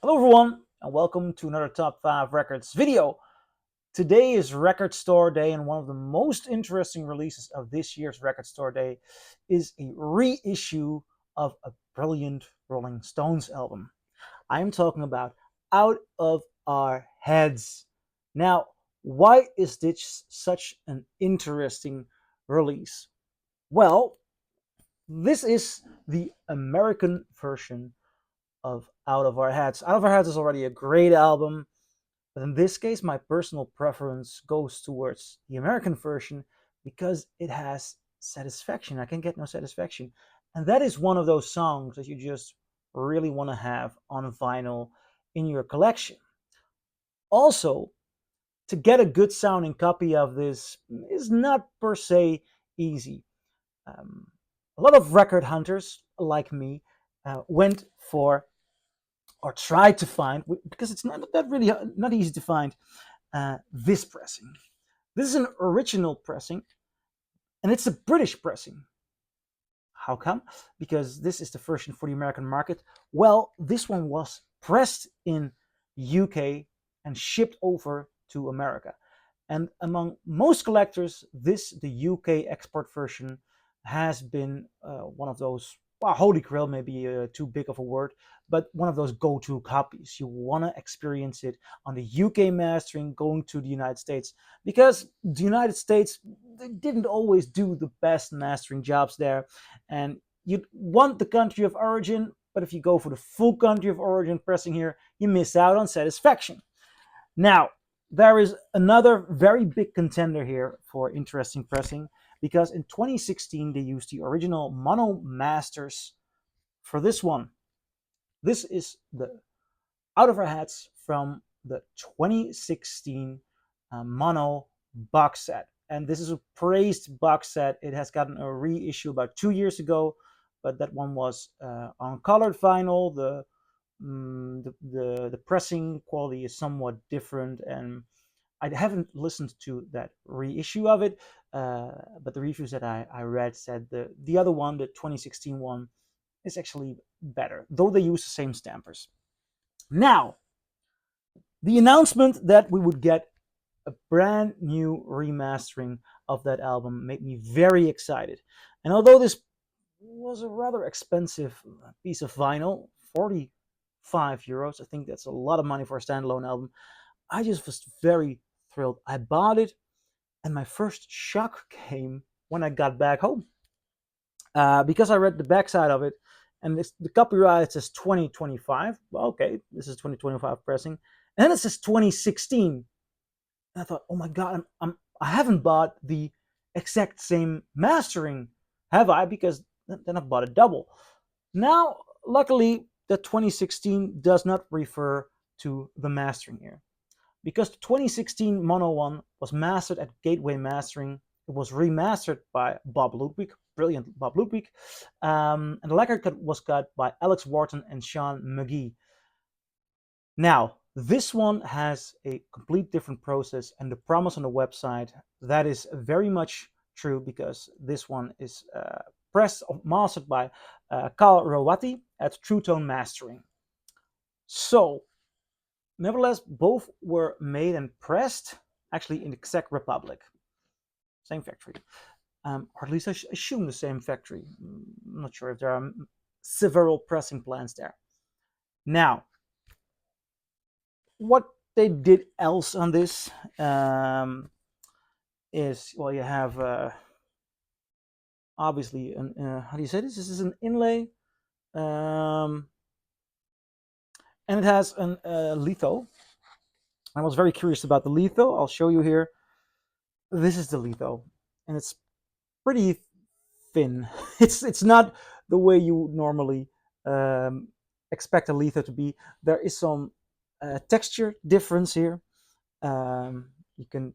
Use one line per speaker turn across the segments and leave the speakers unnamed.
Hello everyone and welcome to another Top 5 Records video. Today is Record Store Day and one of the most interesting releases of this year's Record Store Day is a reissue of a brilliant Rolling Stones album. I am talking about Out of Our Heads. Now, why is this such an interesting release? Well, this is the American version of Out of Our Heads. Out of Our Heads is already a great album, but in this case, my personal preference goes towards the American version because it has satisfaction. I can get no satisfaction. And that is one of those songs that you just really want to have on vinyl in your collection. Also, to get a good sounding copy of this is not per se easy. Um, a lot of record hunters like me went for or tried to find, because it's not that really not easy to find, this pressing. This is an original pressing, and it's a British pressing. How come? Because this is the version for the American market. Well, this one was pressed in UK and shipped over to America. And among most collectors, the UK export version has been one of those, well, holy grail, maybe too big of a word, but one of those go-to copies. You want to experience it on the UK mastering going to the United States, because the United States, they didn't always do the best mastering jobs there. And you want the country of origin, but if you go for the full country of origin pressing here, you miss out on satisfaction. Now, there is another very big contender here for interesting pressing, because in 2016 they used the original mono masters for this one. This is the Out of Our Heads from the 2016 mono box set. And this is a praised box set. It has gotten a reissue about 2 years ago, but that one was on colored vinyl. The pressing quality is somewhat different, and I haven't listened to that reissue of it, but the reviews that I read said the other one, the 2016 one, is actually better, though they use the same stampers. Now, the announcement that we would get a brand new remastering of that album made me very excited. And although this was a rather expensive piece of vinyl, 45 euros, I think that's a lot of money for a standalone album, I just was very thrilled. I bought it, and my first shock came when I got back home, because I read the backside of it, and the copyright says 2025. Well, okay, this is 2025 pressing, and then it says 2016. And I thought, oh my god, I haven't bought the exact same mastering, have I? Because then I've bought a double. Now, luckily, the 2016 does not refer to the mastering here, because the 2016 mono one was mastered at Gateway Mastering. It was remastered by Bob Ludwig, brilliant Bob Ludwig, and the lacquer cut was cut by Alex Wharton and Sean McGee. Now, this one has a complete different process, and the promise on the website, that is very much true, because this one is pressed or mastered by Kyle Rawati at True Tone Mastering. So, nevertheless, both were made and pressed actually in the Czech Republic, same factory, or at least I assume the same factory. I'm not sure if there are several pressing plants there. Now, what they did else on this is, well, you have obviously how do you say this? This is an inlay, um, and it has an litho. I was very curious about the litho. I'll show you here. This is the litho, and it's pretty thin. It's not the way you normally expect a litho to be. There is some texture difference here. You can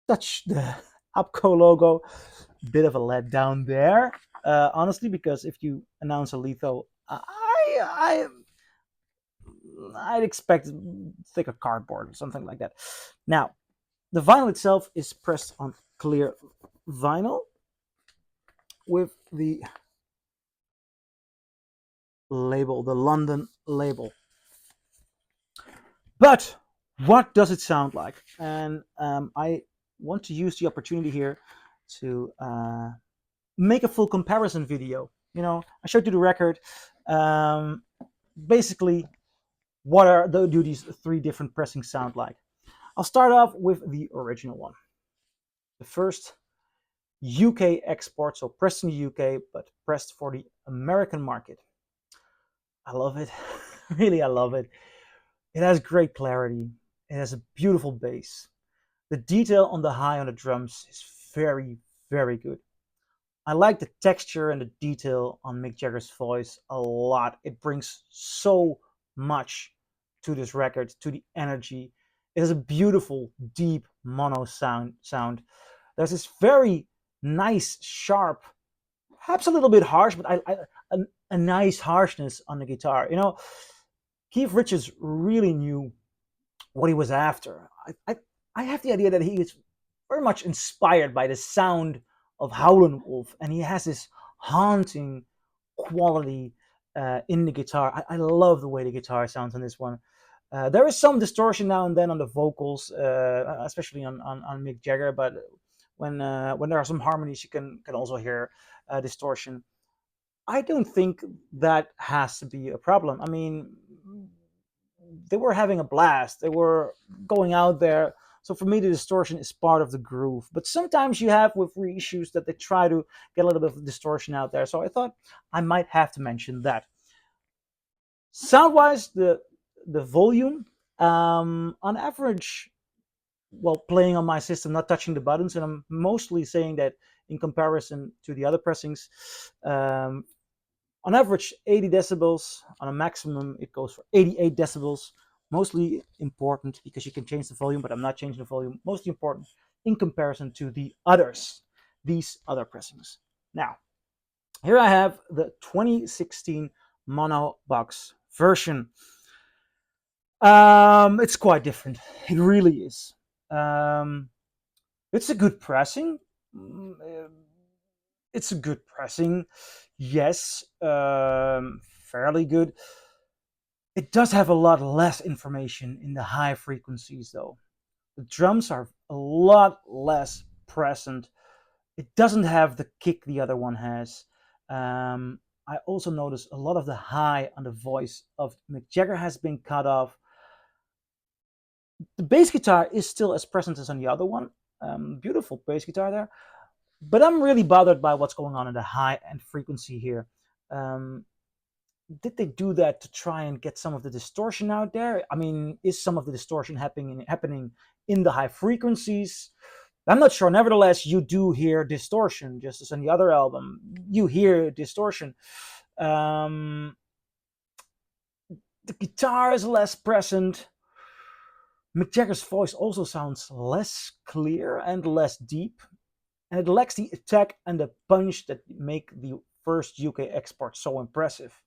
touch the APCO logo. Bit of a letdown there, honestly, because if you announce a litho, I'd expect thicker cardboard or something like that. Now, the vinyl itself is pressed on clear vinyl with the label, the London label. But what does it sound like? And I want to use the opportunity here to make a full comparison video. I showed you the record. Um, Basically, do these three different pressings sound like? I'll start off with the original one. The first UK export, so pressed in the UK, but pressed for the American market. I love it. Really, I love it. It has great clarity. It has a beautiful bass. The detail on the high on the drums is very, very good. I like the texture and the detail on Mick Jagger's voice a lot. It brings so much to this record, to the energy. It has a beautiful, deep mono sound. There's this very nice, sharp, perhaps a little bit harsh, but a nice harshness on the guitar. Keith Richards really knew what he was after. I have the idea that he is very much inspired by the sound of Howlin' Wolf, and he has this haunting quality in the guitar. I love the way the guitar sounds on this one. There is some distortion now and then on the vocals, especially on Mick Jagger, but when there are some harmonies, you can also hear distortion. I don't think that has to be a problem. I mean, they were having a blast. They were going out there. So for me, the distortion is part of the groove. But sometimes you have with reissues that they try to get a little bit of distortion out there. So I thought I might have to mention that. Sound-wise, the volume, on average, well, playing on my system, not touching the buttons, and I'm mostly saying that in comparison to the other pressings, um, on average 80 decibels. On a maximum, it goes for 88 decibels. Mostly important because you can change the volume, but I'm not changing the volume. Mostly important in comparison to these other pressings. Now, here I have the 2016 mono box version. It's quite different. It really is. It's a good pressing. It's a good pressing. Yes, fairly good. It does have a lot less information in the high frequencies, though. The drums are a lot less present. It doesn't have the kick the other one has. I also notice a lot of the high on the voice of Mick Jagger has been cut off. The bass guitar is still as present as on the other one. Beautiful bass guitar there. But I'm really bothered by what's going on in the high end frequency here. Um, did they do that to try and get some of the distortion out there? I mean, is some of the distortion happening in the high frequencies? I'm not sure. Nevertheless, you do hear distortion, just as on the other album. You hear distortion. The guitar is less present. Mick Jagger's voice also sounds less clear and less deep, and it lacks the attack and the punch that make the first UK export so impressive.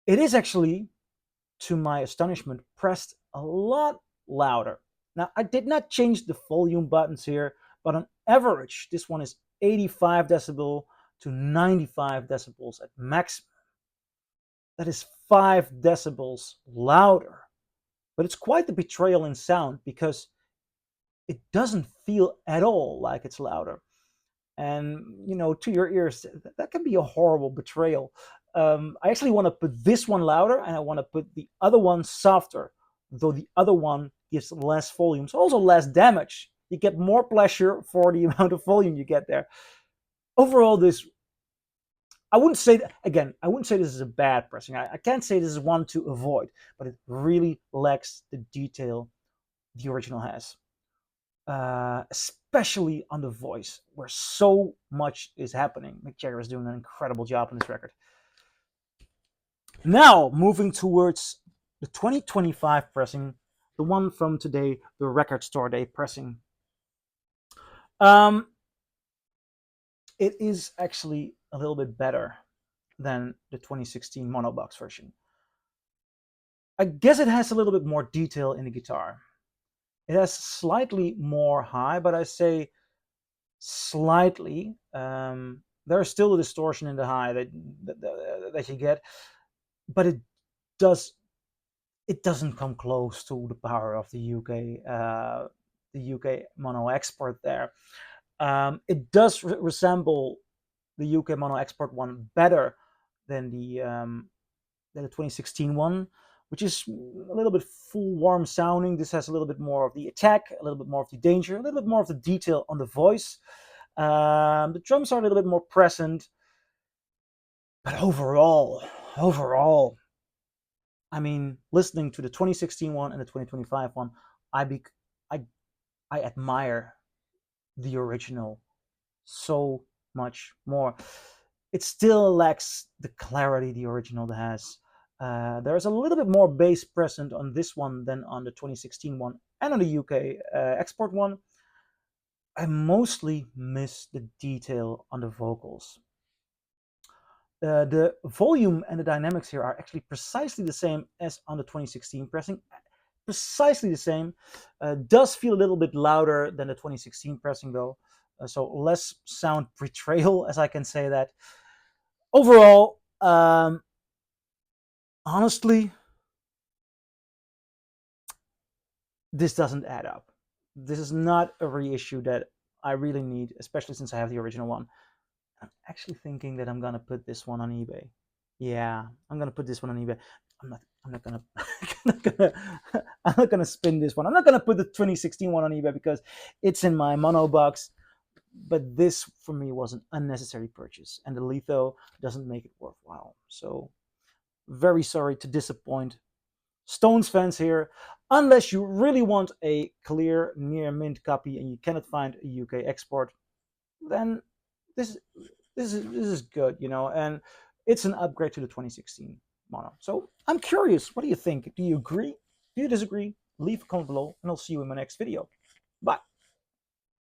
It is actually, to my astonishment, pressed a lot louder. Now, I did not change the volume buttons here, but on average, this one is 85 decibel to 95 decibels at maximum. That is 5 decibels louder. But it's quite the betrayal in sound because it doesn't feel at all like it's louder. And, to your ears, that can be a horrible betrayal. I actually want to put this one louder and I want to put the other one softer, though the other one gives less volume, so also less damage. You get more pleasure for the amount of volume you get there. Overall, I wouldn't say, again, I wouldn't say this is a bad pressing. I can't say this is one to avoid, but it really lacks the detail the original has. Especially on the voice, where so much is happening. Mick Jagger is doing an incredible job on this record. Now, moving towards the 2025 pressing, the one from today, the Record Store Day pressing. It is actually a little bit better than the 2016 monobox version. I guess it has a little bit more detail in the guitar. It has slightly more high, but I say slightly. There's still a distortion in the high that you get, but it does it doesn't come close to the power of the UK mono export there. It does resemble the UK mono export one better than the 2016 one, which is a little bit full warm sounding. This has a little bit more of the attack, a little bit more of the danger, a little bit more of the detail on the voice. The drums are a little bit more present, but overall, I mean, listening to the 2016 one and the 2025 one, I be, I I admire the original so much more. It still lacks the clarity the original has. There's a little bit more bass present on this one than on the 2016 one and on the UK export one. I mostly miss the detail on the vocals. The volume and the dynamics here are actually precisely the same as on the 2016 pressing. Precisely the same. Does feel a little bit louder than the 2016 pressing though. So less sound betrayal, as I can say that. Overall, honestly, this doesn't add up. This is not a reissue that I really need, especially since I have the original one. I'm actually thinking that I'm gonna put this one on eBay. Yeah, I'm gonna put this one on eBay. I'm not gonna, I'm not gonna spin this one. I'm not gonna put the 2016 one on eBay because it's in my mono box. But this for me was an unnecessary purchase, and the litho doesn't make it worthwhile. So very sorry to disappoint Stones fans here. Unless you really want a clear near mint copy and you cannot find a UK export, then this this is good, you know, and it's an upgrade to the 2016 mono. So I'm curious, what do you think? Do you agree? Do you disagree? Leave a comment below, and I'll see you in my next video. Bye.